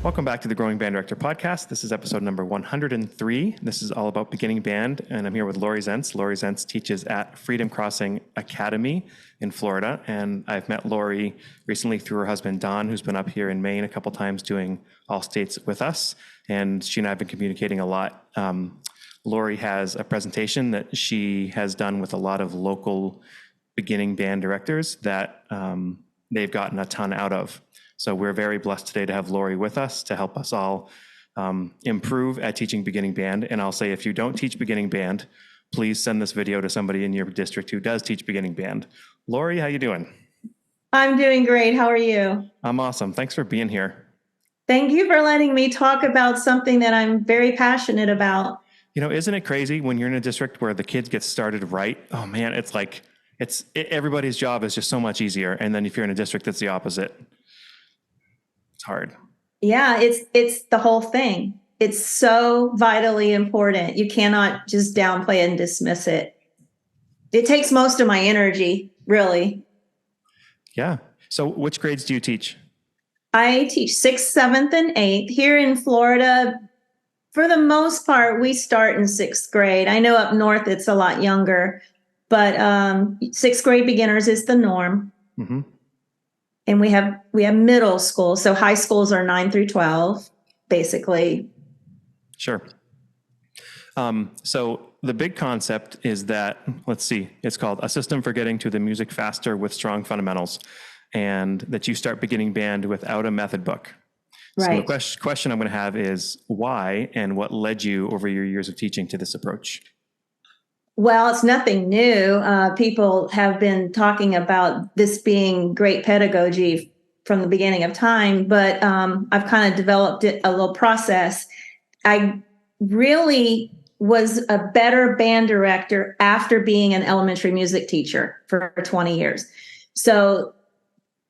Welcome back to the Growing Band Director podcast. This is episode number 103. This is all about beginning band, and I'm here with Laurie Zentz. Laurie Zentz teaches at Freedom Crossing Academy in Florida, and I've met Laurie recently through her husband, Don, who's been up here in Maine a couple times doing All States with us, and she and I have been communicating a lot. Laurie has a presentation that she has done with a lot of local beginning band directors that they've gotten a ton out of. So we're very blessed today to have Laurie with us to help us all improve at teaching beginning band. And I'll say, if you don't teach beginning band, please send this video to somebody in your district who does teach beginning band. Laurie, how you doing? I'm doing great. How are you? I'm awesome. Thanks for being here. Thank you for letting me talk about something that I'm very passionate about. You know, isn't it crazy when you're in a district where the kids get started right? Oh man, it's like, everybody's job is just so much easier. And then if you're in a district that's the opposite, it's hard. Yeah, it's the whole thing. It's so vitally important. You cannot just downplay and dismiss it. It takes most of my energy, really. Yeah. So which grades do you teach? I teach 6th, 7th, and 8th. Here in Florida, for the most part, we start in 6th grade. I know up north it's a lot younger, but 6th grade beginners is the norm. Mm-hmm. And we have middle school. So high schools are 9 through 12, basically. Sure. So the big concept is that, let's see, it's called A System for Getting to the Music Faster with Strong Fundamentals, and that you start beginning band without a method book. Right. So the question I'm going to have is why and what led you over your years of teaching to this approach? Well, it's nothing new. People have been talking about this being great pedagogy from the beginning of time, but I've kind of developed a little process. I really was a better band director after being an elementary music teacher for 20 years. So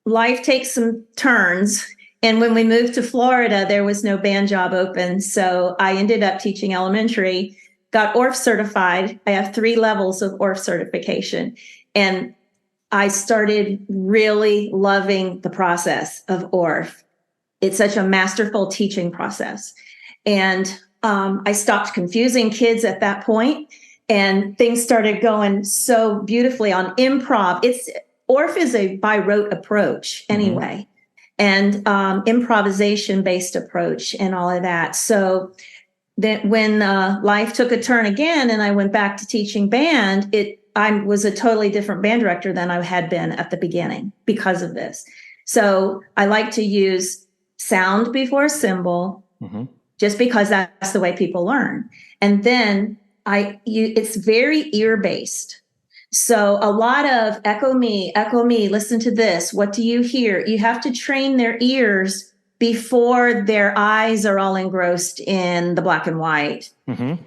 life takes some turns. And when we moved to Florida, there was no band job open. So I ended up teaching elementary, got ORF certified. I have 3 levels of ORF certification. And I started really loving the process of ORF. It's such a masterful teaching process. And I stopped confusing kids at that point, and things started going so beautifully on improv. ORF is a by rote approach anyway, and improvisation-based approach and all of that. So that when life took a turn again and I went back to teaching band, I was a totally different band director than I had been at the beginning because of this. So I like to use sound before symbol, just because that's the way people learn. And then it's very ear-based. So a lot of echo me, listen to this. What do you hear? You have to train their ears before their eyes are all engrossed in the black and white,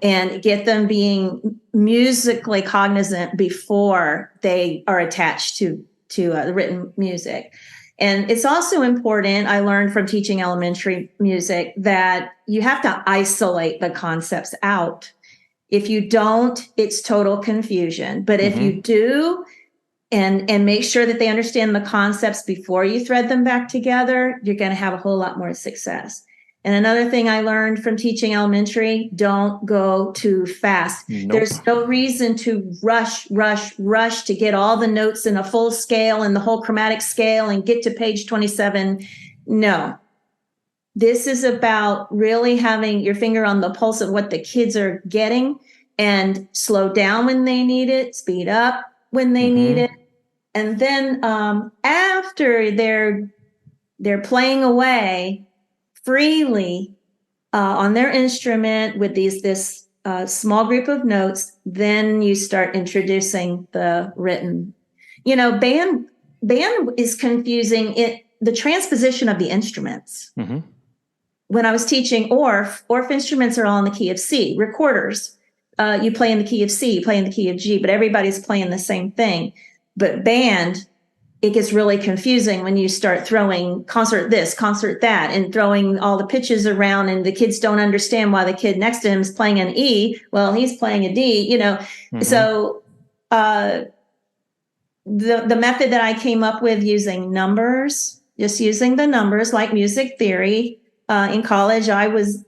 and get them being musically cognizant before they are attached to the written music. And it's also important, I learned from teaching elementary music, that you have to isolate the concepts out. If you don't, it's total confusion. But if you do, and make sure that they understand the concepts before you thread them back together, you're going to have a whole lot more success. And another thing I learned from teaching elementary, don't go too fast. Nope. There's no reason to rush to get all the notes in a full scale and the whole chromatic scale and get to page 27. No. This is about really having your finger on the pulse of what the kids are getting, and slow down when they need it, speed up when they need it. And then after they're playing away freely on their instrument with this small group of notes, then you start introducing the written. You know, band is confusing. The transposition of the instruments. When I was teaching ORF instruments are all in the key of C. Recorders, you play in the key of C, you play in the key of G, but everybody's playing the same thing. But band, it gets really confusing when you start throwing concert this, concert that, and throwing all the pitches around, and the kids don't understand why the kid next to him is playing an E. Well, he's playing a D, you know. So the method that I came up with using numbers, just using the numbers like music theory, in college,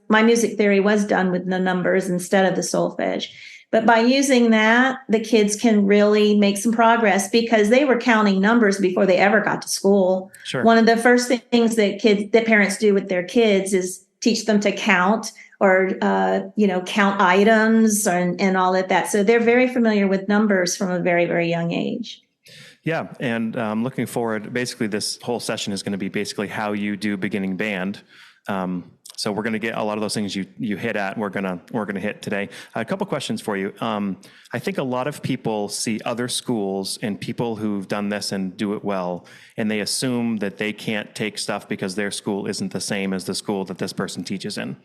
my music theory was done with the numbers instead of the solfege. But by using that, the kids can really make some progress because they were counting numbers before they ever got to school. Sure. One of the first things that parents do with their kids is teach them to count or count items and all of that. So they're very familiar with numbers from a very, very young age. Yeah, and looking forward, basically this whole session is going to be basically how you do beginning band. So we're going to get a lot of those things you hit at. We're going to hit today. A couple questions for you. I think a lot of people see other schools and people who've done this and do it well, and they assume that they can't take stuff because their school isn't the same as the school that this person teaches in.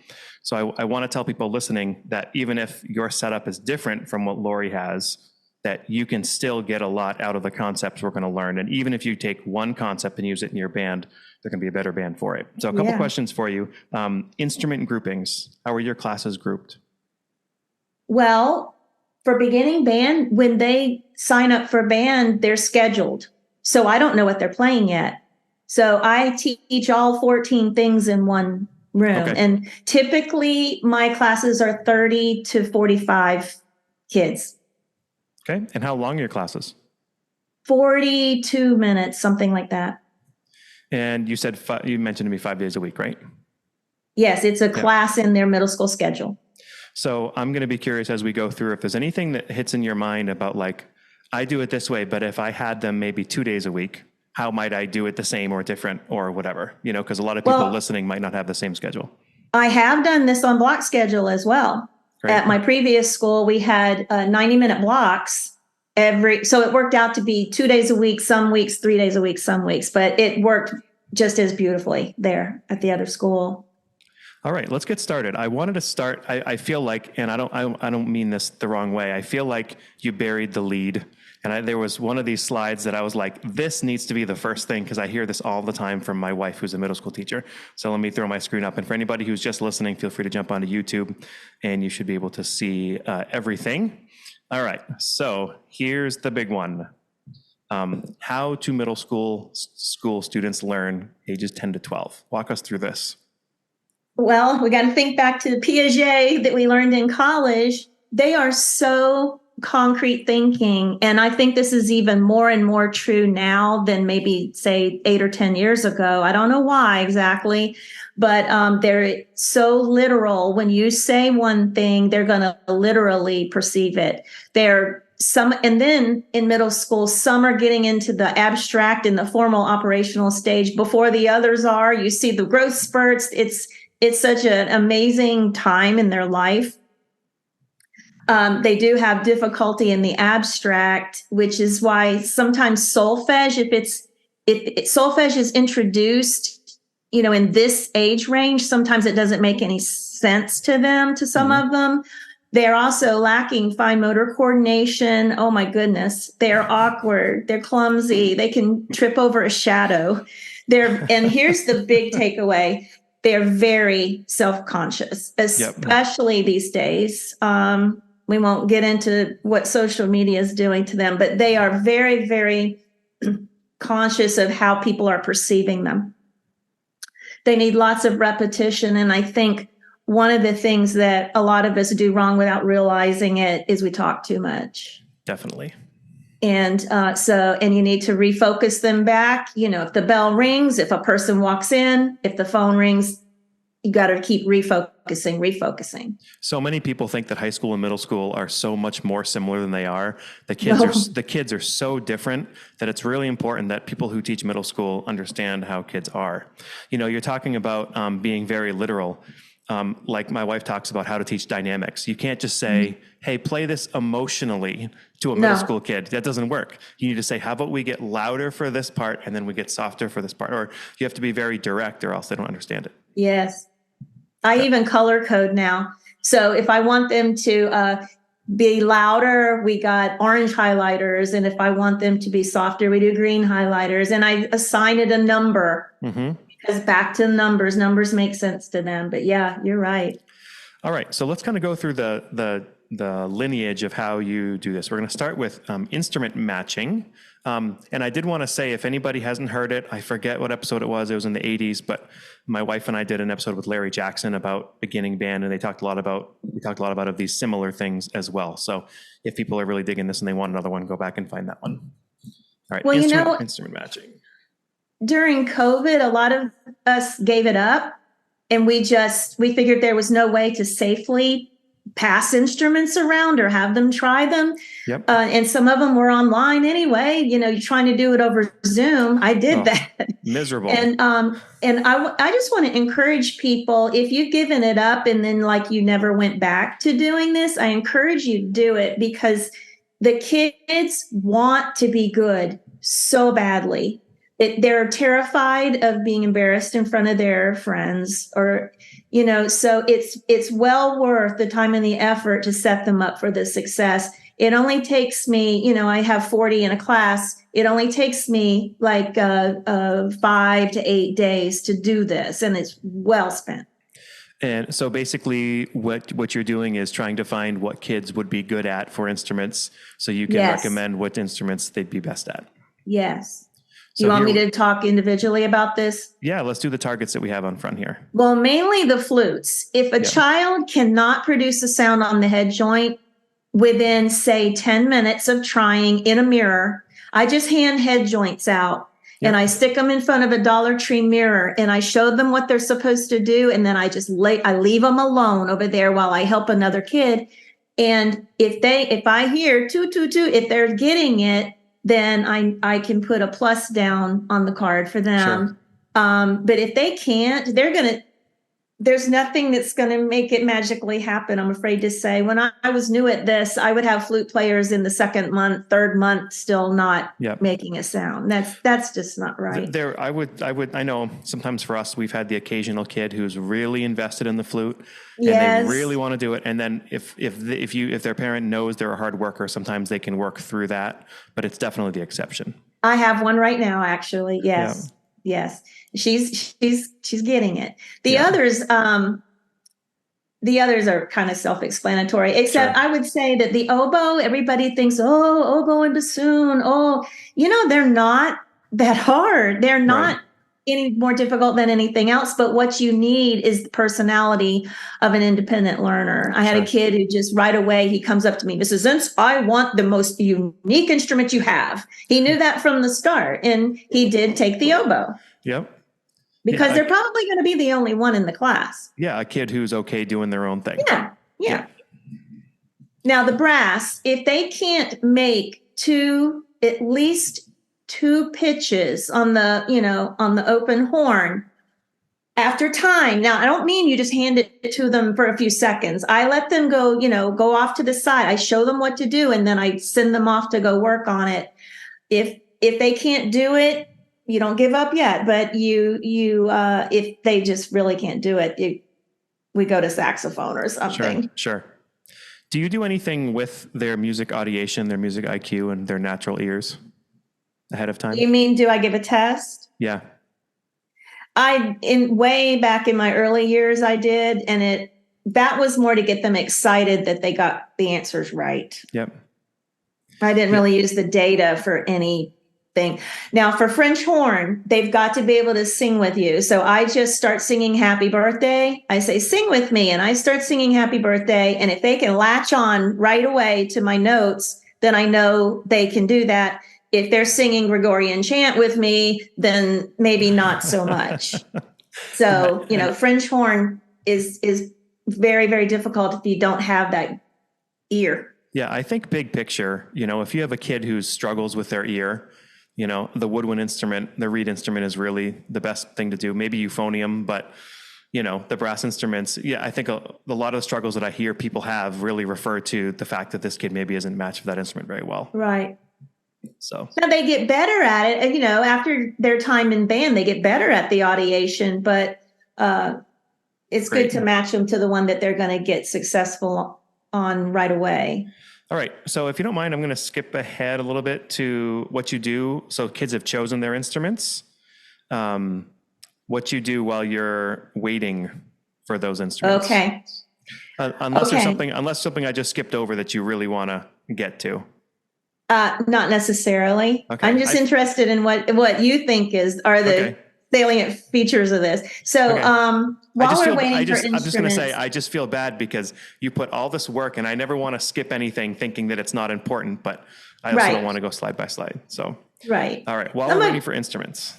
So I want to tell people listening that even if your setup is different from what Laurie has, that you can still get a lot out of the concepts we're going to learn. And even if you take one concept and use it in your band, there can be a better band for it. So a couple questions for you. Instrument groupings. How are your classes grouped? Well, for beginning band, when they sign up for band, they're scheduled. So I don't know what they're playing yet. So I teach all 14 things in one room. Okay. And typically my classes are 30 to 45 kids. Okay. And how long are your classes? 42 minutes, something like that. And you said you mentioned to me 5 days a week, right? Yes, it's a class in their middle school schedule. So I'm going to be curious as we go through if there's anything that hits in your mind about like, I do it this way, but if I had them maybe 2 days a week, how might I do it the same or different or whatever? Because a lot of people listening might not have the same schedule. I have done this on block schedule as well. Great. At my previous school, we had 90-minute blocks so it worked out to be 2 days a week, some weeks, 3 days a week, some weeks, but it worked just as beautifully there at the other school. All right, let's get started. I wanted to start, I feel like, and I don't mean this the wrong way. I feel like you buried the lead. And there was one of these slides that I was like, this needs to be the first thing, because I hear this all the time from my wife, who's a middle school teacher. So let me throw my screen up. And for anybody who's just listening, feel free to jump onto YouTube and you should be able to see everything. All right, so here's the big one. How do middle school students learn ages 10 to 12? Walk us through this. Well, we got to think back to Piaget that we learned in college. They are so concrete thinking. And I think this is even more and more true now than maybe, say, 8 or 10 years ago. I don't know why exactly, but they're so literal. When you say one thing, they're going to literally perceive it. And then in middle school, some are getting into the abstract and the formal operational stage before the others are. You see the growth spurts. It's such an amazing time in their life. They do have difficulty in the abstract, which is why sometimes solfege, if solfege is introduced, in this age range, sometimes it doesn't make any sense to them, to some of them. They're also lacking fine motor coordination. Oh my goodness. They're awkward. They're clumsy. They can trip over a shadow. And here's the big takeaway. They're very self-conscious, especially these days. We won't get into what social media is doing to them, but they are very, very conscious of how people are perceiving them. They need lots of repetition. And I think one of the things that a lot of us do wrong without realizing it is we talk too much. Definitely. And and you need to refocus them back. If the bell rings, if a person walks in, if the phone rings, you got to keep refocusing. So many people think that high school and middle school are so much more similar than they are. The kids are so different that it's really important that people who teach middle school understand how kids are. You're talking about being very literal. Like my wife talks about how to teach dynamics. You can't just say, hey, play this emotionally to a middle school kid. That doesn't work. You need to say, how about we get louder for this part and then we get softer for this part? Or you have to be very direct or else they don't understand it. Yes. I even color code now. So if I want them to be louder, we got orange highlighters. And if I want them to be softer, we do green highlighters. And I assign it a number. Because back to numbers make sense to them. But yeah, you're right. All right. So let's kind of go through the the lineage of how you do this. We're going to start with instrument matching. And I did want to say, if anybody hasn't heard it, I forget what episode it was in the 80s, but my wife and I did an episode with Larry Jackson about beginning band, and we talked a lot about of these similar things as well. So if people are really digging this and they want another one, go back and find that one. All right. Well, instrument matching. During COVID, a lot of us gave it up, and we figured there was no way to safely pass instruments around or have them try them. Yep. And some of them were online anyway. You're trying to do it over Zoom. I did that. Miserable. And I just want to encourage people, if you've given it up and then you never went back to doing this, I encourage you to do it, because the kids want to be good so badly. They're terrified of being embarrassed in front of their friends, or so it's well worth the time and the effort to set them up for the success. It only takes me, I have 40 in a class. It only takes me 5 to 8 days to do this, and it's well spent. And so basically what you're doing is trying to find what kids would be good at for instruments, so you can recommend what instruments they'd be best at. Yes. So you want me to talk individually about this? Yeah, let's do the targets that we have on front here. Well, mainly the flutes. If a child cannot produce a sound on the head joint within, say, 10 minutes of trying in a mirror, I just hand head joints out and I stick them in front of a Dollar Tree mirror, and I show them what they're supposed to do. And then I leave them alone over there while I help another kid. And if I hear 2, 2, 2, if they're getting it, then I can put a plus down on the card for them. Sure. But if they can't, there's nothing that's going to make it magically happen, I'm afraid to say. When I was new at this, I would have flute players in the second month, third month, still not making a sound. That's just not right. I know sometimes for us, we've had the occasional kid who's really invested in the flute and they really want to do it. And then if their parent knows they're a hard worker, sometimes they can work through that, but it's definitely the exception. I have one right now, actually. Yes. Yeah. Yes. She's getting it. The others are kind of self-explanatory, except I would say that the oboe, everybody thinks, oboe and bassoon. They're not that hard. They're not any more difficult than anything else. But what you need is the personality of an independent learner. I had a kid who just right away, he comes up to me, Mrs. Zentz, I want the most unique instrument you have. He knew that from the start, and he did take the oboe. Yep. Because they're probably going to be the only one in the class. Yeah, a kid who's okay doing their own thing. Yeah. Now the brass, if they can't make at least two pitches on the open horn after time. Now, I don't mean you just hand it to them for a few seconds. I let them go off to the side. I show them what to do, and then I send them off to go work on it. If they can't do it, you don't give up yet, but if they just really can't do it, we go to saxophone or something. Sure. Do you do anything with their music audiation, their music IQ, and their natural ears ahead of time? You mean, do I give a test? Yeah. Way back in my early years, I did, and that was more to get them excited that they got the answers right. Yep. I didn't really use the data for anything. Now, for French horn, they've got to be able to sing with you. So I just start singing Happy Birthday. I say, sing with me. And I start singing Happy Birthday. And if they can latch on right away to my notes, then I know they can do that. If they're singing Gregorian chant with me, then maybe not so much. So, French horn is very, very difficult if you don't have that ear. Yeah, I think big picture, if you have a kid who struggles with their ear, the woodwind instrument, the reed instrument is really the best thing to do. Maybe euphonium, but the brass instruments. Yeah, I think a lot of the struggles that I hear people have really refer to the fact that this kid maybe isn't matched for that instrument very well. Right. So now they get better at it. After their time in band, they get better at the audiation, but it's good to match them to the one that they're going to get successful on right away. All right. So if you don't mind, I'm going to skip ahead a little bit to what you do. So kids have chosen their instruments. What you do while you're waiting for those instruments. Okay. Okay. Unless something I just skipped over that you really want to get to. Not necessarily. I'm Okay. just interested in what you think are the Okay. salient features of this. So Okay. while we're I'm just going to say, instruments, I just feel bad because you put all this work and I never want to skip anything thinking that it's not important, but I also don't right, want to go slide by slide. So, right. all right. While Some we're of waiting for instruments.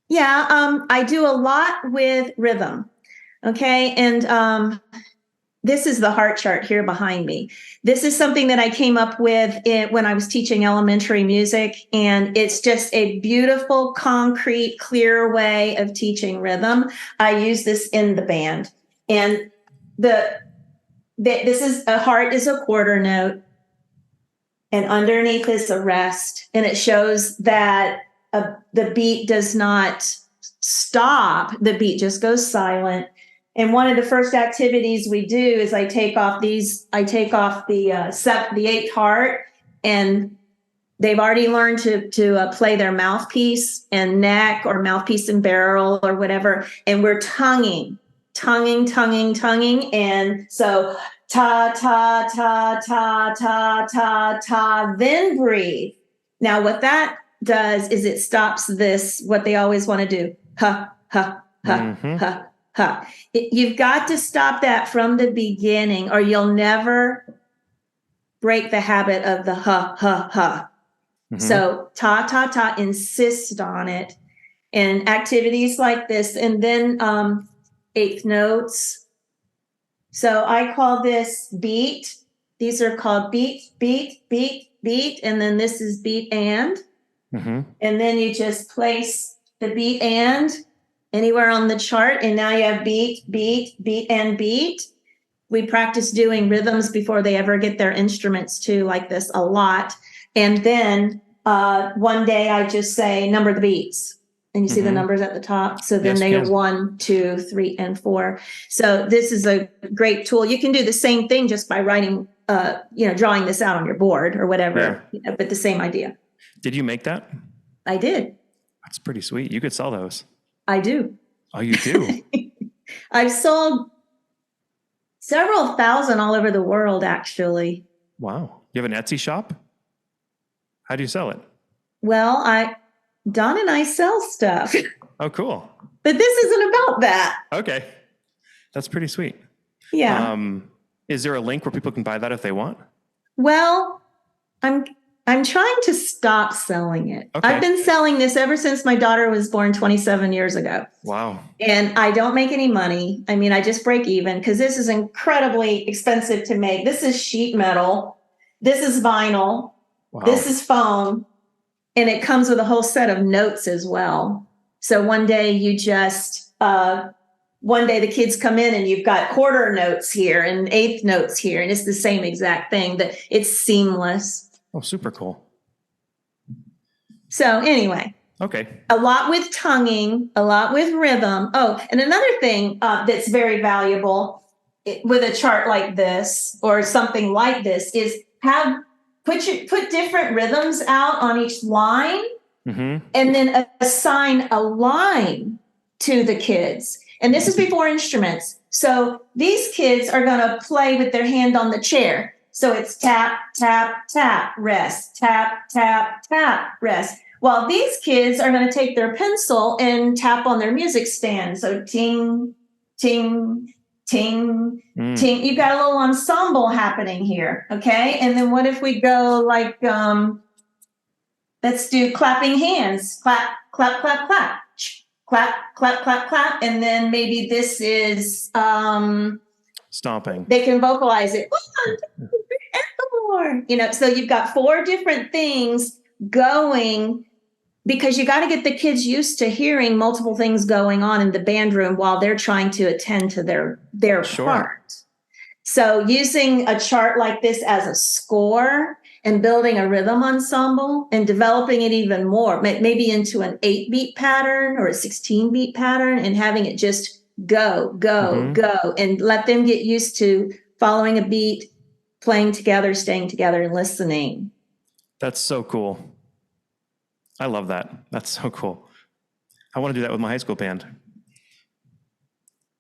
Yeah, I do a lot with rhythm. Okay, and this is the heart chart here behind me. This is something that I came up with when I was teaching elementary music, and it's just a beautiful, concrete, clear way of teaching rhythm. I use this in the band, and this is a heart is a quarter note, and underneath is a rest, and it shows that the beat does not stop, the beat just goes silent. And one of the first activities we do is I take off the eighth heart, and they've already learned to play their mouthpiece and neck, or mouthpiece and barrel, or whatever, and we're tonguing, and so ta ta ta ta ta ta ta, then breathe. Now what that does is it stops this, what they always want to do, ha ha ha Mm-hmm. ha ha. You've got to stop that from the beginning, or you'll never break the habit of the ha ha ha. Mm-hmm. So ta ta ta, insist on it, and activities like this, and then eighth notes. So I call this beat. These are called beat, beat, beat, beat, and then this is beat and. Mm-hmm. And then you just place the beat and anywhere on the chart, and now you have beat, beat, beat, and beat. We practice doing rhythms before they ever get their instruments too, like this a lot. And then one day I just say number the beats, and you see the numbers at the top. So then Yes, they are can. 1, 2, 3, and 4. So this is a great tool. You can do the same thing just by writing, drawing this out on your board or whatever, but the same idea. Did you make that? I did. That's pretty sweet. You could sell those. I do. Oh, you do? I've sold several thousand all over the world, actually. Wow. You have an Etsy shop? How do you sell it? Well, Don and I sell stuff. Oh, cool. But this isn't about that. Okay. That's pretty sweet. Yeah. Is there a link where people can buy that if they want? Well, I'm trying to stop selling it. Okay. I've been selling this ever since my daughter was born 27 years ago. Wow. And I don't make any money. I mean, I just break even because this is incredibly expensive to make. This is sheet metal. This is vinyl. Wow. This is foam. And it comes with a whole set of notes as well. So one day the kids come in and you've got quarter notes here and eighth notes here, and it's the same exact thing. That it's seamless. Oh, super cool. So anyway, okay. A lot with tonguing, a lot with rhythm. Oh, and another thing that's very valuable with a chart like this or something like this is put different rhythms out on each line, and then assign a line to the kids. And this is before instruments. So these kids are going to play with their hand on the chair. So it's tap, tap, tap, rest, tap, tap, tap, rest. Well, these kids are going to take their pencil and tap on their music stand. So ting, ting, ting, ting. You've got a little ensemble happening here. Okay. And then what if we go like, let's do clapping hands. Clap, clap, clap, clap. Clap, clap, clap, clap. And then maybe this is stomping. They can vocalize it. 1, 2, 3, and 4. So you've got 4 different things going, because you got to get the kids used to hearing multiple things going on in the band room while they're trying to attend to their part. So using a chart like this as a score and building a rhythm ensemble and developing it even more, maybe into an 8-beat pattern or a 16-beat pattern, and having it just go, go, and let them get used to following a beat, playing together, staying together, and listening. That's so cool. I love that. That's so cool. I want to do that with my high school band.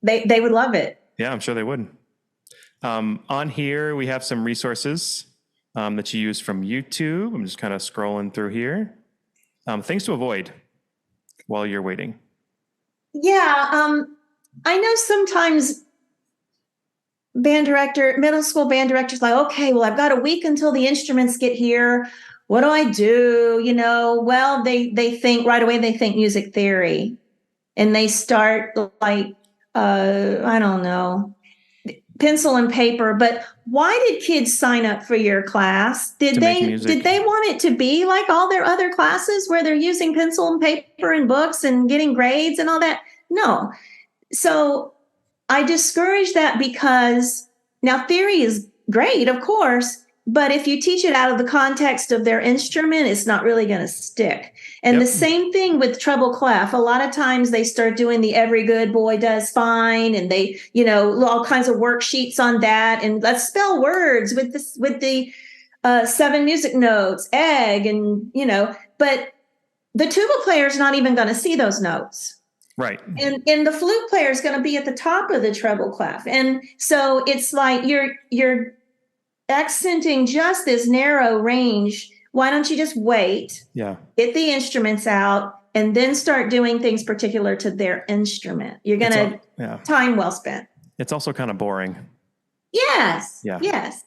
They would love it. Yeah, I'm sure they would. On here, we have some resources that you use from YouTube. I'm just kind of scrolling through here. Things to avoid while you're waiting. Yeah, I know sometimes middle school band directors like, okay, well, I've got a week until the instruments get here. What do I do? Well, they think right away, they think music theory, and they start like, I don't know, pencil and paper. But why did kids sign up for your class? To make Did music. they want it to be like all their other classes where they're using pencil and paper and books and getting grades and all that? No. So I discourage that, because now theory is great, of course, but if you teach it out of the context of their instrument, it's not really going to stick. And Yep. the same thing with treble clef. A lot of times they start doing the every good boy does fine, and they, all kinds of worksheets on that. And let's spell words with the 7 music notes, egg, and but the tuba player is not even going to see those notes. Right. And the flute player is going to be at the top of the treble clef. And so it's like you're accenting just this narrow range. Why don't you just wait? Yeah. Get the instruments out and then start doing things particular to their instrument. You're going to time well spent. It's also kind of boring. Yes. Yeah. Yes.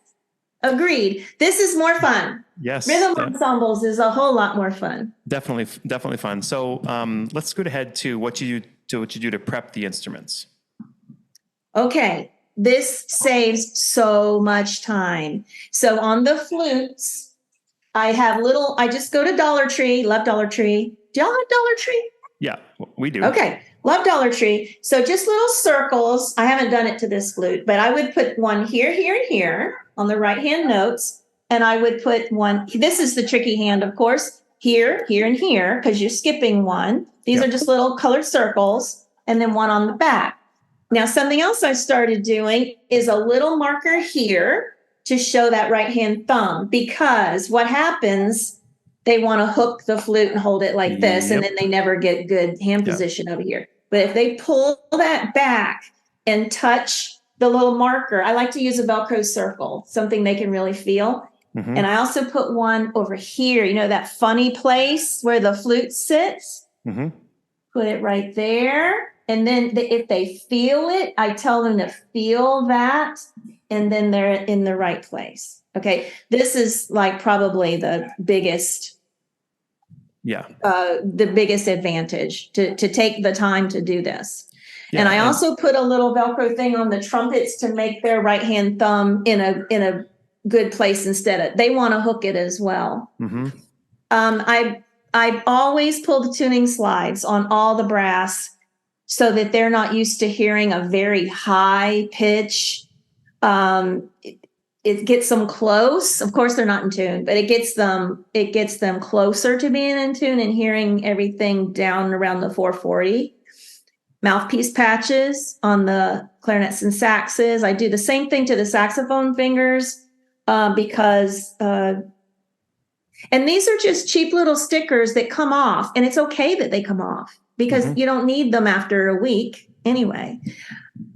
Agreed. This is more fun. Yes. Rhythm ensembles is a whole lot more fun. Definitely fun. So let's go ahead to what you do to prep the instruments. Okay. This saves so much time. So on the flutes, I just go to Dollar Tree. Love Dollar Tree. Do y'all have Dollar Tree? Yeah, we do. Okay. Love Dollar Tree. So just little circles. I haven't done it to this flute, but I would put one here, here, and here on the right-hand notes. And I would put one, this is the tricky hand, of course, here, here, and here, because you're skipping one. These are just little colored circles, and then one on the back. Now, something else I started doing is a little marker here to show that right-hand thumb, because what happens, they want to hook the flute and hold it like this, and then they never get good hand position over here. But if they pull that back and touch the little marker, I like to use a Velcro circle, something they can really feel. Mm-hmm. And I also put one over here, that funny place where the flute sits. Mm-hmm. Put it right there. And then if they feel it, I tell them to feel that. And then they're in the right place. Okay. This is like probably the biggest. Yeah. The biggest advantage to take the time to do this. Yeah, and I also put a little Velcro thing on the trumpets to make their right hand thumb in a good place instead of, they want to hook it as well. Mm-hmm. I always pull the tuning slides on all the brass so that they're not used to hearing a very high pitch. It gets them close. Of course, they're not in tune, but it gets them closer to being in tune and hearing everything down around the 440. Mouthpiece patches on the clarinets and saxes. I do the same thing to the saxophone fingers because, and these are just cheap little stickers that come off, and it's okay that they come off because you don't need them after a week anyway.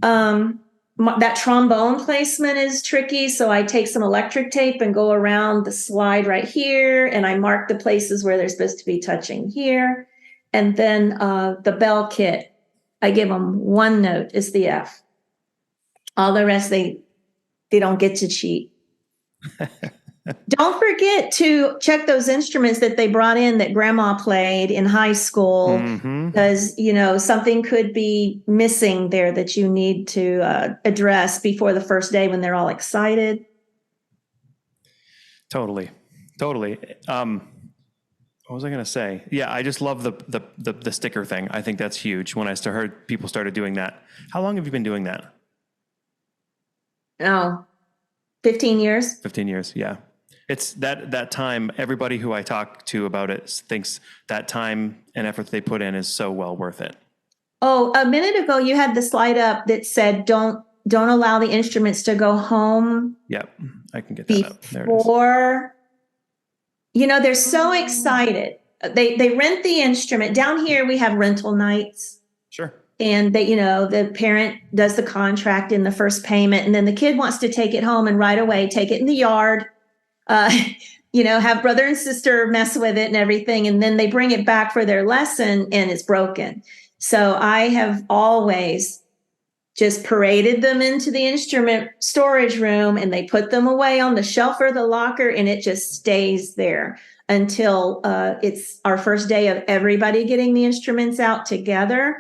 That trombone placement is tricky, so I take some electric tape and go around the slide right here, and I mark the places where they're supposed to be touching here. And then the bell kit, I give them one note, it's the F. All the rest, they don't get to cheat. Don't forget to check those instruments that they brought in that grandma played in high school, because, something could be missing there that you need to address before the first day when they're all excited. Totally. What was I going to say? Yeah, I just love the sticker thing. I think that's huge. When I heard people started doing that. How long have you been doing that? Oh, 15 years. 15 years, yeah. It's that time, everybody who I talk to about it thinks that time and effort they put in is so well worth it. Oh, a minute ago, you had the slide up that said, don't allow the instruments to go home. Yep, I can get that up. There it is. They're so excited. They rent the instrument. Down here, we have rental nights. Sure. and they, the parent does the contract in the first payment, and then the kid wants to take it home and right away take it in the yard, uh, have brother and sister mess with it and everything, and then they bring it back for their lesson and it's broken. So I have always just paraded them into the instrument storage room, and they put them away on the shelf or the locker, and it just stays there until it's our first day of everybody getting the instruments out together.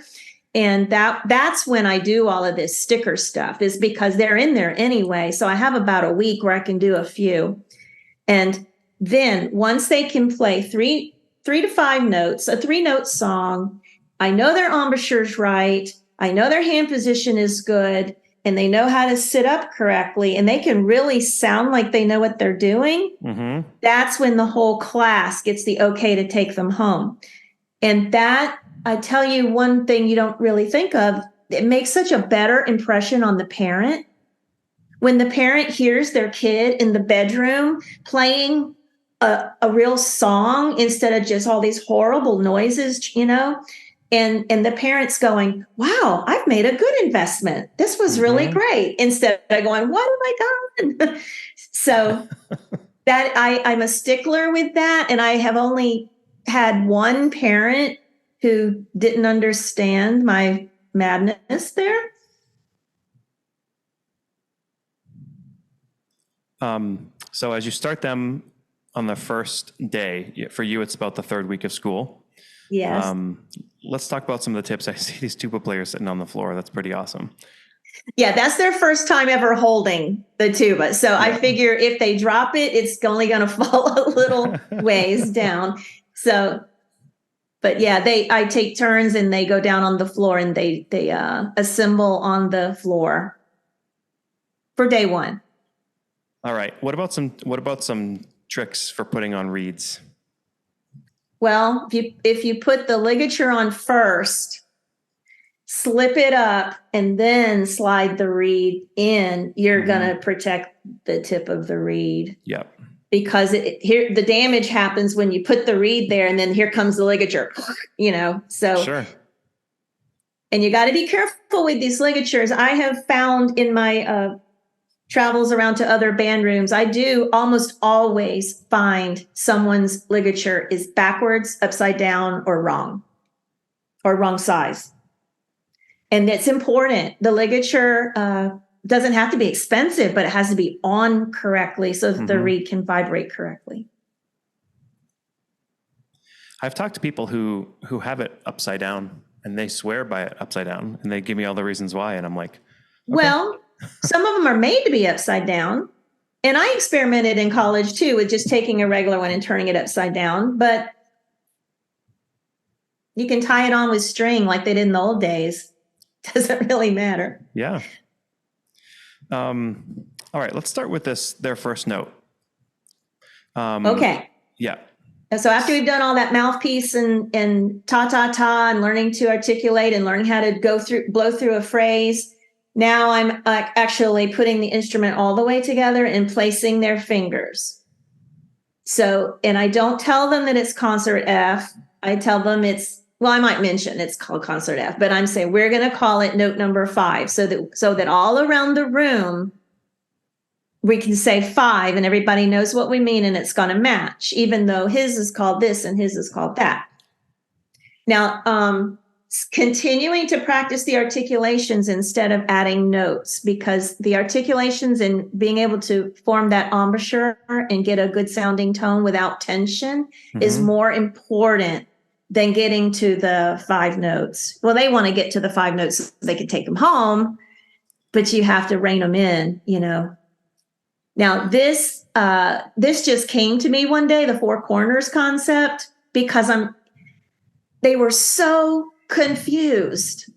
And that's when I do all of this sticker stuff, is because they're in there anyway. So I have about a week where I can do a few. And then once they can play three to five notes, a 3-note song, I know their embouchure's right, I know their hand position is good, and they know how to sit up correctly, and they can really sound like they know what they're doing. Mm-hmm. That's when the whole class gets the okay to take them home. And that, I tell you one thing you don't really think of, it makes such a better impression on the parent. When the parent hears their kid in the bedroom playing a real song instead of just all these horrible noises, and the parent's going, wow, I've made a good investment. This was really great. Instead of going, what have I done? So that I'm a stickler with that. And I have only had one parent who didn't understand my madness there. So as you start them on the first day, for you, it's about the third week of school. Yes. Let's talk about some of the tips. I see these tuba players sitting on the floor. That's pretty awesome. Yeah, that's their first time ever holding the tuba. So I figure if they drop it, it's only going to fall a little ways down. So, but yeah, I take turns and they go down on the floor and they assemble on the floor for day one. All right. What about some tricks for putting on reeds? Well, if you put the ligature on first, slip it up, and then slide the reed in, you're going to protect the tip of the reed. Yep. Because here the damage happens when you put the reed there, and then here comes the ligature, So sure. And you got to be careful with these ligatures. I have found in my travels around to other band rooms, I do almost always find someone's ligature is backwards, upside down, or wrong size. And it's important. The ligature doesn't have to be expensive, but it has to be on correctly so that the reed can vibrate correctly. I've talked to people who have it upside down, and they swear by it upside down, and they give me all the reasons why. And I'm like, okay. Well, some of them are made to be upside down. And I experimented in college too with just taking a regular one and turning it upside down. But you can tie it on with string like they did in the old days. Doesn't really matter. Yeah. All right, let's start with their first note. Okay. Yeah. So after we've done all that mouthpiece and ta and learning to articulate and learning how to blow through a phrase, now I'm actually putting the instrument all the way together and placing their fingers. So, and I don't tell them that it's concert F. I tell them I might mention it's called concert F, but I'm saying we're going to call it note number 5 so that all around the room we can say 5 and everybody knows what we mean and it's going to match, even though his is called this and his is called that. Now, continuing to practice the articulations instead of adding notes, because the articulations and being able to form that embouchure and get a good sounding tone without tension is more important than getting to the 5 notes. Well, they want to get to the 5 notes so they can take them home, but you have to rein them in, Now, this just came to me one day, the 4 corners concept, because they were so confused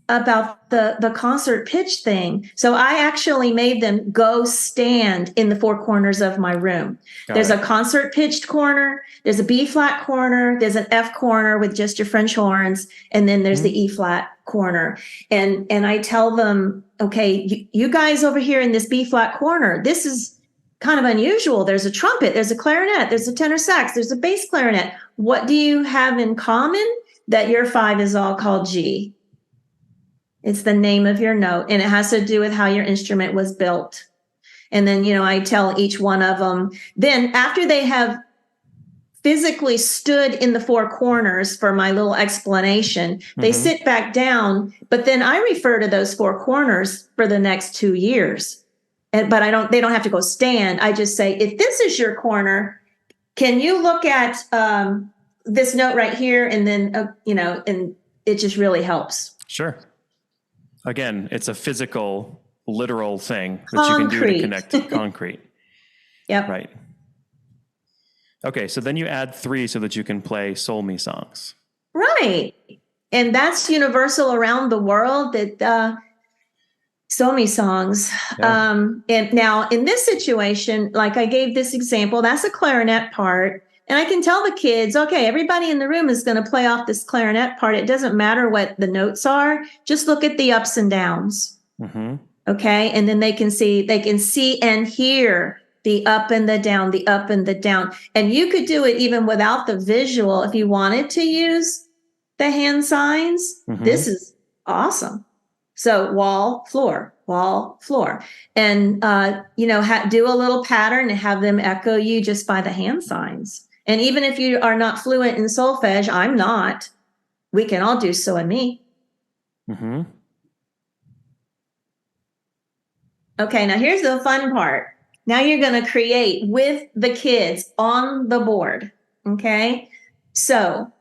about the concert pitch thing. So I actually made them go stand in the 4 corners of my room. There's a concert pitched corner, there's a B flat corner, there's an F corner with just your French horns, and then there's the E flat corner. And I tell them, okay, you guys over here in this B flat corner, this is kind of unusual. There's a trumpet, there's a clarinet, there's a tenor sax, there's a bass clarinet. What do you have in common? That your 5 is all called G. It's the name of your note, and it has to do with how your instrument was built. And then, I tell each one of them. Then after they have physically stood in the four corners for my little explanation, they sit back down, but then I refer to those four corners for the next 2 years. But they don't have to go stand. I just say, if this is your corner, can you look at this note right here? And then, and it just really helps. Sure. Again, it's a physical, literal thing that you can do to connect concrete. Yep. Right. Okay, so then you add 3 so that you can play Soul Me songs. Right. And that's universal around the world, that Soul Me songs. Yeah. And now in this situation, like I gave this example, that's a clarinet part. And I can tell the kids, okay, everybody in the room is going to play off this clarinet part. It doesn't matter what the notes are. Just look at the ups and downs. Okay. And then they can see and hear the up and the down, the up and the down. And you could do it even without the visual. If you wanted to use the hand signs, this is awesome. So wall, floor, and, do a little pattern and have them echo you just by the hand signs. And even if you are not fluent in solfege, I'm not, we can all do so and me. Okay, now here's the fun part. Now you're going to create with the kids on the board. Okay, so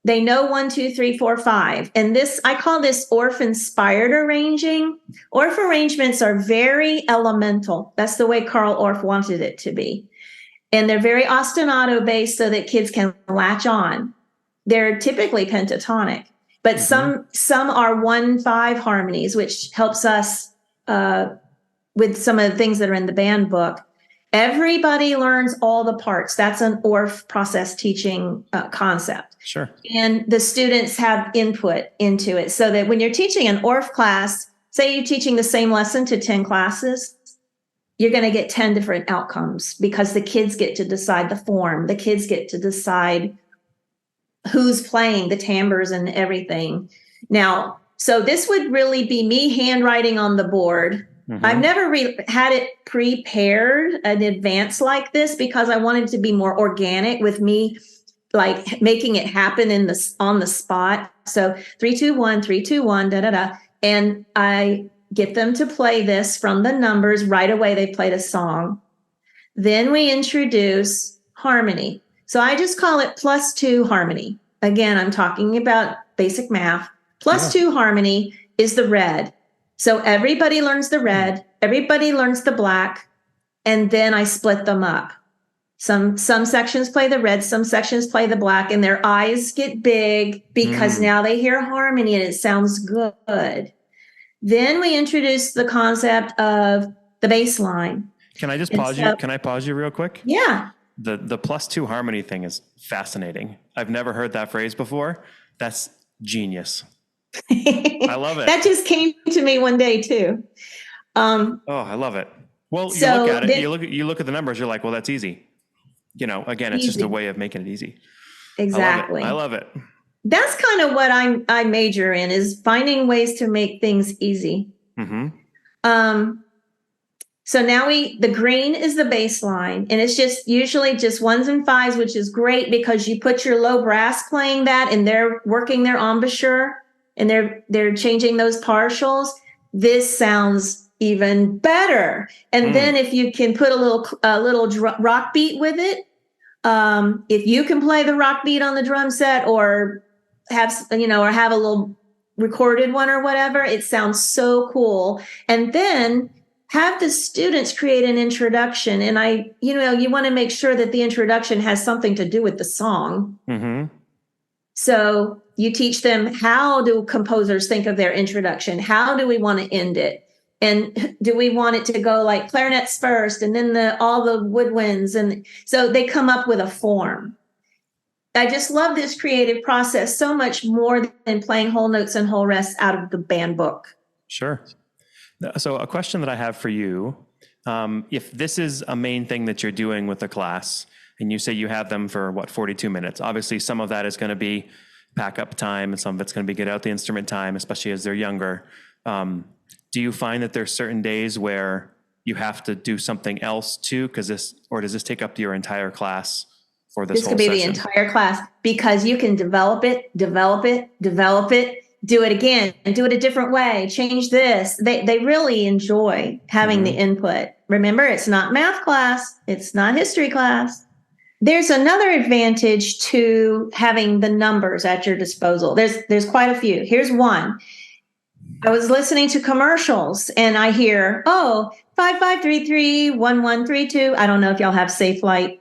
they know 1, 2, 3, 4, 5. And I call this Orff-inspired arranging. Orff arrangements are very elemental. That's the way Carl Orff wanted it to be. And they're very ostinato based so that kids can latch on. They're typically pentatonic, but some are 1-5 harmonies, which helps us with some of the things that are in the band book. Everybody learns all the parts. That's an Orff process teaching concept. Sure. And the students have input into it so that when you're teaching an Orff class, say you're teaching the same lesson to 10 classes, you're going to get 10 different outcomes because the kids get to decide the form. The kids get to decide who's playing the timbres and everything. Now, so this would really be me handwriting on the board. I've never had it prepared in advance like this because I wanted to be more organic with me, like making it happen on the spot. So 3, 2, 1, 3, 2, 1, da, da, da. And I get them to play this from the numbers right away. They played a song. Then we introduce harmony. So I just call it +2 harmony. Again, I'm talking about basic math. +2 harmony is the red. So everybody learns the red, everybody learns the black, and then I split them up. Some sections play the red, some sections play the black, and their eyes get big because now they hear harmony and it sounds good. Then we introduce the concept of the bass line. Can I just pause you? Can I pause you real quick? Yeah. The +2 harmony thing is fascinating. I've never heard that phrase before. That's genius. I love it. That just came to me one day too. I love it. Well, you look at it, you look at the numbers, you're like, well, that's easy. Again, it's just a way of making it easy. Exactly. I love it. That's kind of what I major in, is finding ways to make things easy. So now the green is the bass line, and it's just usually just 1s and 5s, which is great because you put your low brass playing that and they're working their embouchure and they're changing those partials. This sounds even better. And then if you can put a little rock beat with it, if you can play the rock beat on the drum set or have a little recorded one or whatever, it sounds so cool. And then have the students create an introduction. And you want to make sure that the introduction has something to do with the song. So you teach them, how do composers think of their introduction? How do we want to end it? And do we want it to go like clarinets first and then all the woodwinds? And so they come up with a form. I just love this creative process so much more than playing whole notes and whole rests out of the band book. Sure. So a question that I have for you, if this is a main thing that you're doing with the class, and you say you have them for 42 minutes, obviously some of that is going to be pack up time and some of it's going to be get out the instrument time, especially as they're younger. Do you find that there's certain days where you have to do something else too? Does this take up your entire class for this This whole could be session? the entire class, because you can develop it, do it again and do it a different way, change this. They really enjoy having the input. Remember, it's not math class. It's not history class. There's another advantage to having the numbers at your disposal. There's quite a few. Here's one. I was listening to commercials and I hear, 55331132. I don't know if y'all have Safe Light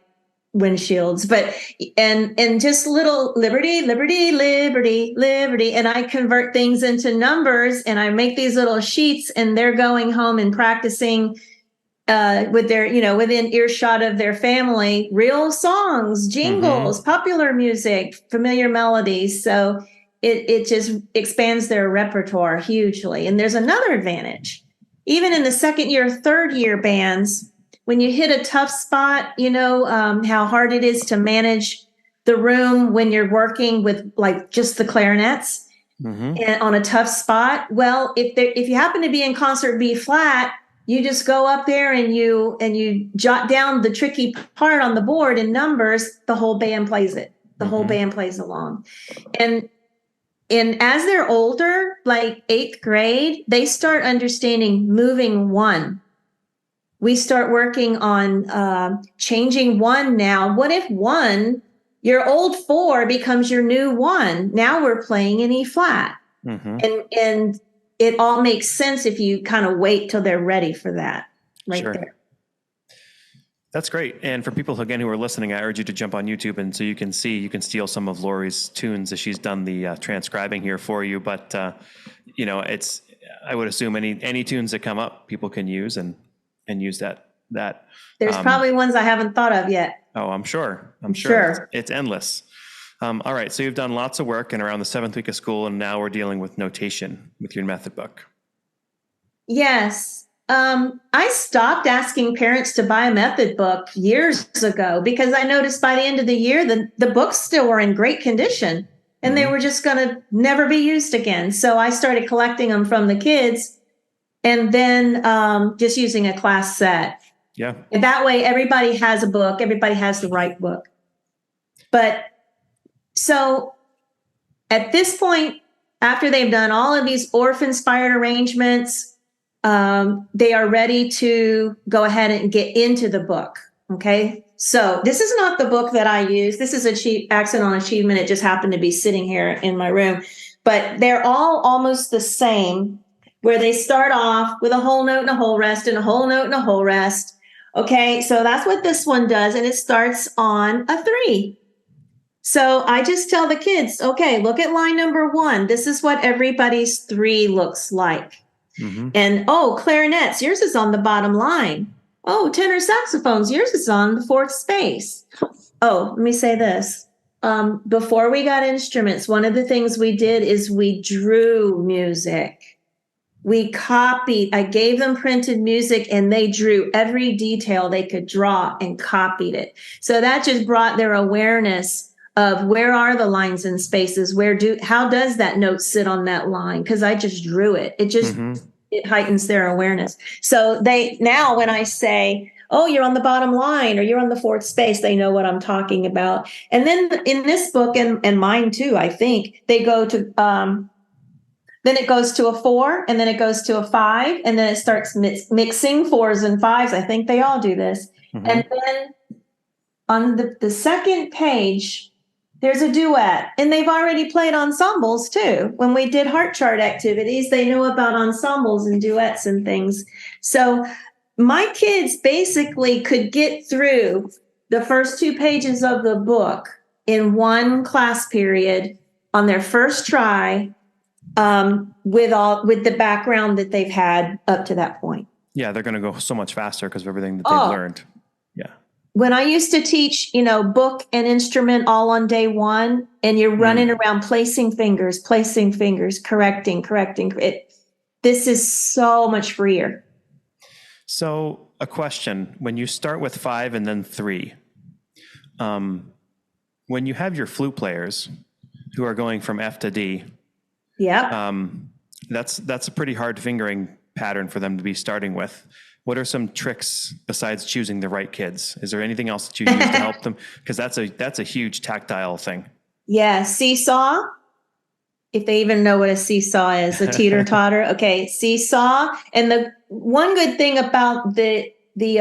windshields, but and just little liberty, liberty, liberty, liberty. And I convert things into numbers and I make these little sheets, and they're going home and practicing with their, within earshot of their family, real songs, jingles, popular music, familiar melodies. So it just expands their repertoire hugely. And there's another advantage. Even in the second year, third year bands, when you hit a tough spot, how hard it is to manage the room when you're working with like just the clarinets and on a tough spot. Well, if you happen to be in concert B flat, you just go up there and you jot down the tricky part on the board in numbers. The whole band plays it. The whole band plays along. And as they're older, like 8th grade, they start understanding moving one. We start working on changing one now. What if one, your old 4 becomes your new 1? Now we're playing in E flat. And it all makes sense if you kind of wait till they're ready for that there. That's great. And for people, again, who are listening, I urge you to jump on YouTube, and so you can steal some of Laurie's tunes as she's done the transcribing here for you. But, I would assume any tunes that come up, people can use and use that. There's probably ones I haven't thought of yet. Oh, I'm sure. It's endless. All right. So you've done lots of work and around the 7th week of school, and now we're dealing with notation with your method book. Yes. I stopped asking parents to buy a method book years ago because I noticed by the end of the year, the books still were in great condition and they were just going to never be used again. So I started collecting them from the kids and then just using a class set. Yeah. And that way, everybody has a book. Everybody has the right book. But so at this point, after they've done all of these orphan-inspired arrangements, they are ready to go ahead and get into the book. Okay. So this is not the book that I use. This is Accent on Achievement. It just happened to be sitting here in my room, but they're all almost the same, where they start off with a whole note and a whole rest and a whole note and a whole rest. Okay. So that's what this one does. And it starts on a 3. So I just tell the kids, okay, look at line number 1. This is what everybody's 3 looks like. And clarinets, yours is on the bottom line. Tenor saxophones, yours is on the 4th space. Let me say this. Before we got instruments, one of the things we did is we drew music. We copied. I gave them printed music and they drew every detail they could draw and copied it. So that just brought their awareness of where are the lines and spaces, how does that note sit on that line? Because I just drew it. It heightens their awareness. So now when I say, you're on the bottom line or you're on the 4th space, they know what I'm talking about. And then in this book and mine too, I think they go to, then it goes to a 4 and then it goes to a 5 and then it starts mixing 4s and 5s. I think they all do this. And then on the second page, there's a duet, and they've already played ensembles too. When we did heart chart activities, they know about ensembles and duets and things. So my kids basically could get through the first 2 pages of the book in one class period on their first try, with the background that they've had up to that point. Yeah, they're going to go so much faster because of everything that they've learned. Yeah. When I used to teach, book and instrument all on day 1, and you're running around placing fingers, correcting. This is so much freer. So a question, when you start with 5 and then 3, when you have your flute players who are going from F to D, That's a pretty hard fingering pattern for them to be starting with. What are some tricks besides choosing the right kids? Is there anything else that you use to help them? Because that's a huge tactile thing. Yeah, seesaw. If they even know what a seesaw is, a teeter totter. Okay, seesaw. And the one good thing about the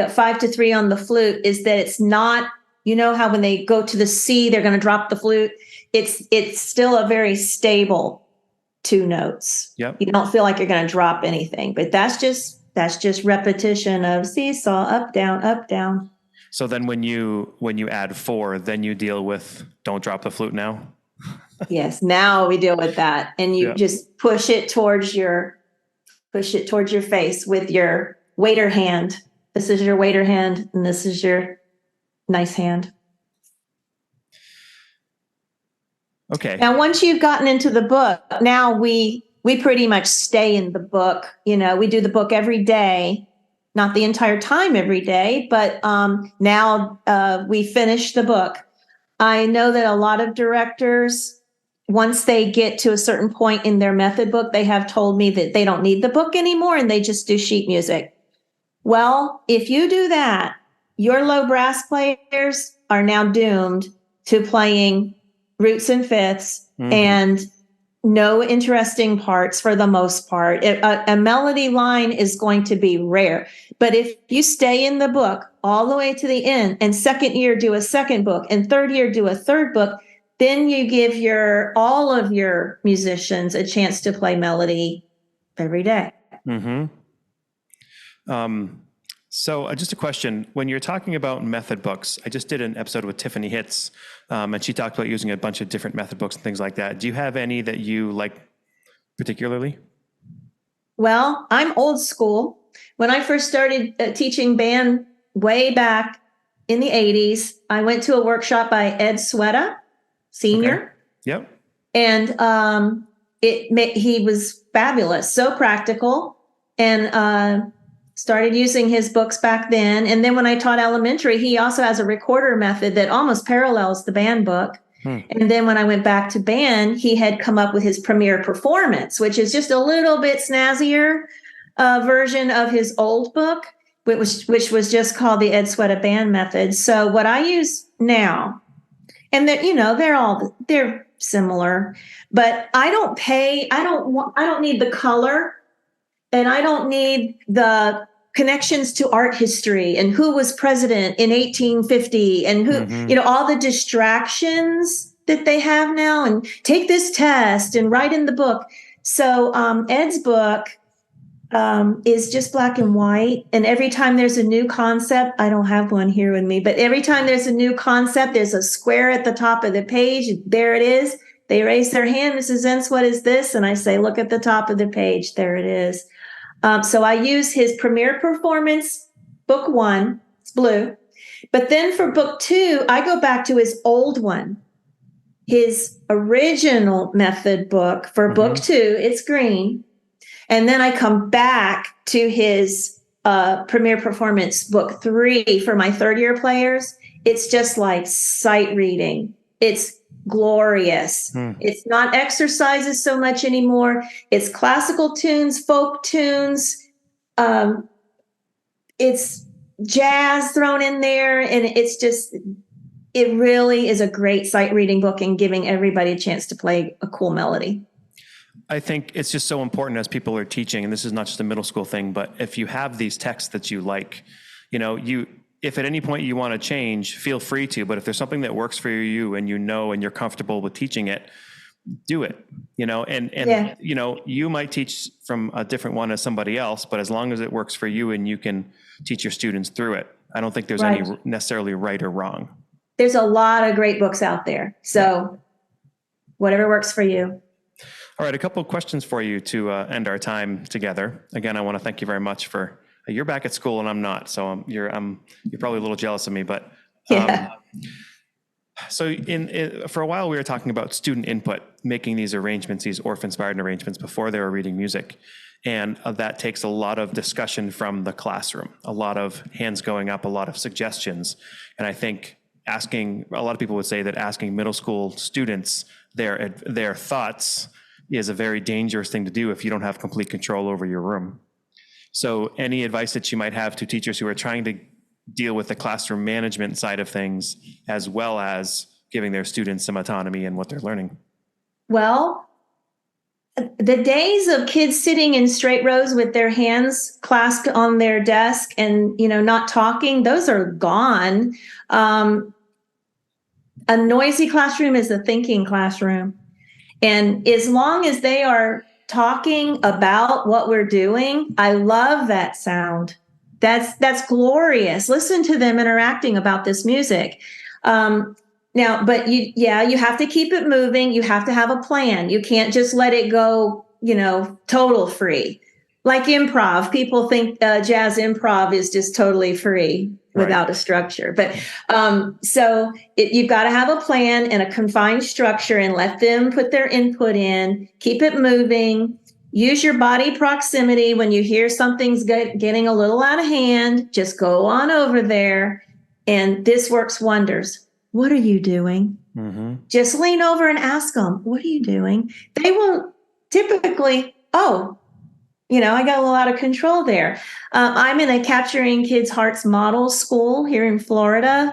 5 to 3 on the flute is that it's not, you know how when they go to the C, they're going to drop the flute. It's still a very stable 2 notes. Yep. You don't feel like you're going to drop anything, but that's just repetition of seesaw, up, down, up, down. So then when you add 4, then you deal with don't drop the flute now. Yes, now we deal with that, and you just push it towards your face with your waiter hand. This is your waiter hand, and this is your nice hand. Okay. Now, once you've gotten into the book, now we pretty much stay in the book. You know, we do the book every day, not the entire time every day, but now we finish the book. I know that a lot of directors, once they get to a certain point in their method book, they have told me that they don't need the book anymore and they just do sheet music. Well, if you do that, your low brass players are now doomed to playing roots and fifths and no interesting parts for the most part. A melody line is going to be rare. But if you stay in the book all the way to the end and second year do a second book and third year do a third book, then you give all of your musicians a chance to play melody every day. So just a question, when you're talking about method books, I just did an episode with Tiffany Hitz, and she talked about using a bunch of different method books and things like that. Do you have any that you like particularly? Well, I'm old school. When I first started teaching band way back in the 80s, I went to a workshop by Ed Sweta, Senior. Okay. Yep. And he was fabulous, so practical, and started using his books back then. And then when I taught elementary, he also has a recorder method that almost parallels the band book. And then when I went back to band, he had come up with his Premier Performance, which is just a little bit snazzier version of his old book, which was just called the Ed Sweta Band Method. So what I use now, and that, you know, they're similar, but I don't need the color, and I don't need the connections to art history and who was president in 1850 and who, you know, all the distractions that they have now, and take this test and write in the book. So Ed's book is just black and white. And every time there's a new concept, I don't have one here with me, but every time there's a new concept, there's a square at the top of the page. There it is. They raise their hand, Mrs. Zentz, what is this? And I say, look at the top of the page. There it is. So I use his Premier Performance, book 1, it's blue. But then for book 2, I go back to his old one, his original method book for book 2, it's green. And then I come back to his Premier Performance book 3 for my third year players. It's just like sight reading. It's glorious. It's not exercises so much anymore. It's classical tunes, folk tunes. It's jazz thrown in there. And it really is a great sight reading book and giving everybody a chance to play a cool melody. I think it's just so important as people are teaching, and this is not just a middle school thing, but if you have these texts that you like, you know, if at any point you want to change, feel free to, but if there's something that works for you and you know, and you're comfortable with teaching it, do it, you know, and you know, you might teach from a different one as somebody else, but as long as it works for you and you can teach your students through it, I don't think there's any necessarily right or wrong. There's a lot of great books out there. So whatever works for you. All right. A couple of questions for you to end our time together. Again, I want to thank you very much for, you're back at school and I'm not, so you're probably a little jealous of me, but so for a while we were talking about student input, making these arrangements, these orphan-inspired arrangements before they were reading music. And that takes a lot of discussion from the classroom, a lot of hands going up, a lot of suggestions. And I think a lot of people would say that asking middle school students their thoughts is a very dangerous thing to do if you don't have complete control over your room. So any advice that you might have to teachers who are trying to deal with the classroom management side of things, as well as giving their students some autonomy in what they're learning? Well, the days of kids sitting in straight rows with their hands clasped on their desk and, not talking, those are gone. A noisy classroom is a thinking classroom. And as long as they are talking about what we're doing, I love that sound. That's glorious. Listen to them interacting about this music. Now, but you have to keep it moving. You have to have a plan. You can't just let it go, total free. Like improv, people think jazz improv is just totally free without a structure. But you've got to have a plan and a confined structure and let them put their input in. Keep it moving. Use your body proximity. When you hear something's getting a little out of hand, just go on over there. And this works wonders. What are you doing? Mm-hmm. Just lean over and ask them, what are you doing? They won't typically, I got a little out of control there. I'm in a Capturing Kids' Hearts model school here in Florida.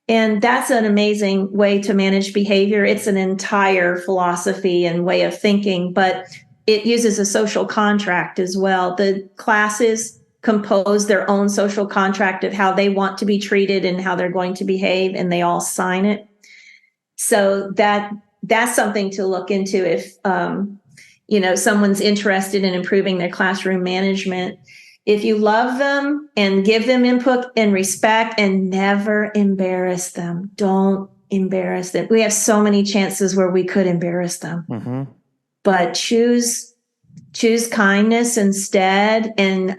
And that's an amazing way to manage behavior. It's an entire philosophy and way of thinking, but it uses a social contract as well. The classes compose their own social contract of how they want to be treated and how they're going to behave, and they all sign it. So that's something to look into if someone's interested in improving their classroom management. If you love them and give them input and respect and never embarrass them, don't embarrass them. We have so many chances where we could embarrass them, but choose kindness instead. And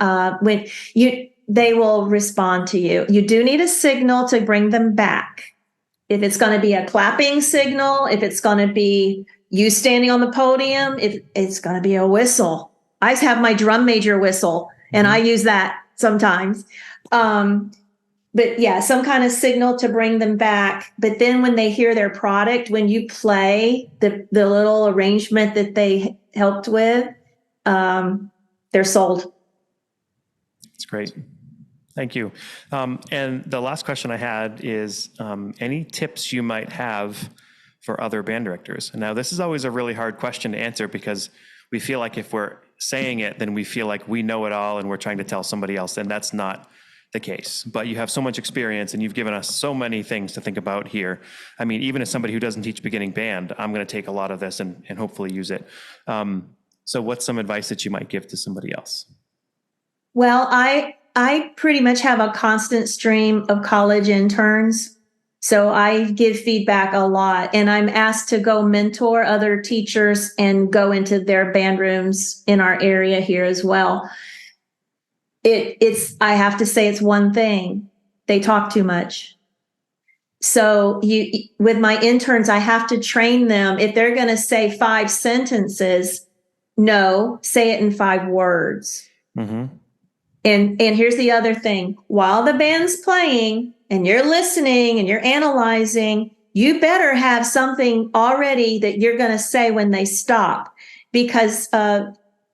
they will respond to you. You do need a signal to bring them back. If it's going to be a clapping signal, if it's going to be you standing on the podium, if it's going to be a whistle. I have my drum major whistle, and I use that sometimes. But yeah, some kind of signal to bring them back. But then when they hear their product, when you play the little arrangement that they helped with, they're sold. That's great. Thank you. And the last question I had is any tips you might have for other band directors? Now, this is always a really hard question to answer because we feel like if we're saying it, then we feel like we know it all and we're trying to tell somebody else, and that's not the case. But you have so much experience and you've given us so many things to think about here. I mean, even as somebody who doesn't teach beginning band, I'm going to take a lot of this and hopefully use it. So what's some advice that you might give to somebody else? Well, I pretty much have a constant stream of college interns. So I give feedback a lot, and I'm asked to go mentor other teachers and go into their band rooms in our area here as well. I have to say it's one thing. They talk too much. So with my interns, I have to train them. If they're going to say 5 sentences, no, say it in 5 words. Mm-hmm. And here's the other thing. While the band's playing and you're listening and you're analyzing, you better have something already that you're going to say when they stop, because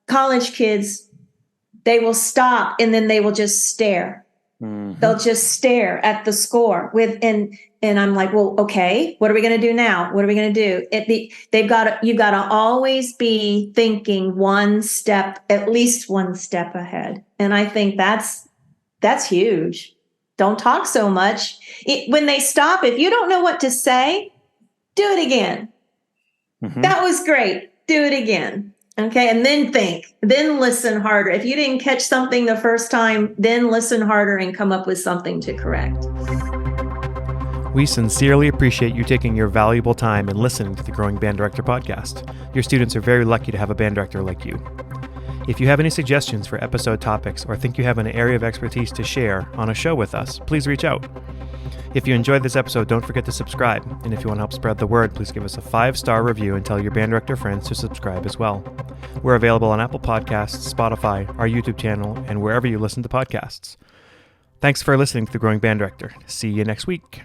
college kids, they will stop and then they will just stare. Mm-hmm. They'll just stare at the score and I'm like, well, okay, what are we going to do now? What are we going to do? You've got to always be thinking at least one step ahead. And I think that's huge. Don't talk so much. When they stop, if you don't know what to say, do it again. Mm-hmm. That was great. Do it again. Okay. And then listen harder. If you didn't catch something the first time, then listen harder and come up with something to correct. We sincerely appreciate you taking your valuable time and listening to the Growing Band Director podcast. Your students are very lucky to have a band director like you. If you have any suggestions for episode topics or think you have an area of expertise to share on a show with us, please reach out. If you enjoyed this episode, don't forget to subscribe. And if you want to help spread the word, please give us a 5-star review and tell your band director friends to subscribe as well. We're available on Apple Podcasts, Spotify, our YouTube channel, and wherever you listen to podcasts. Thanks for listening to The Growing Band Director. See you next week.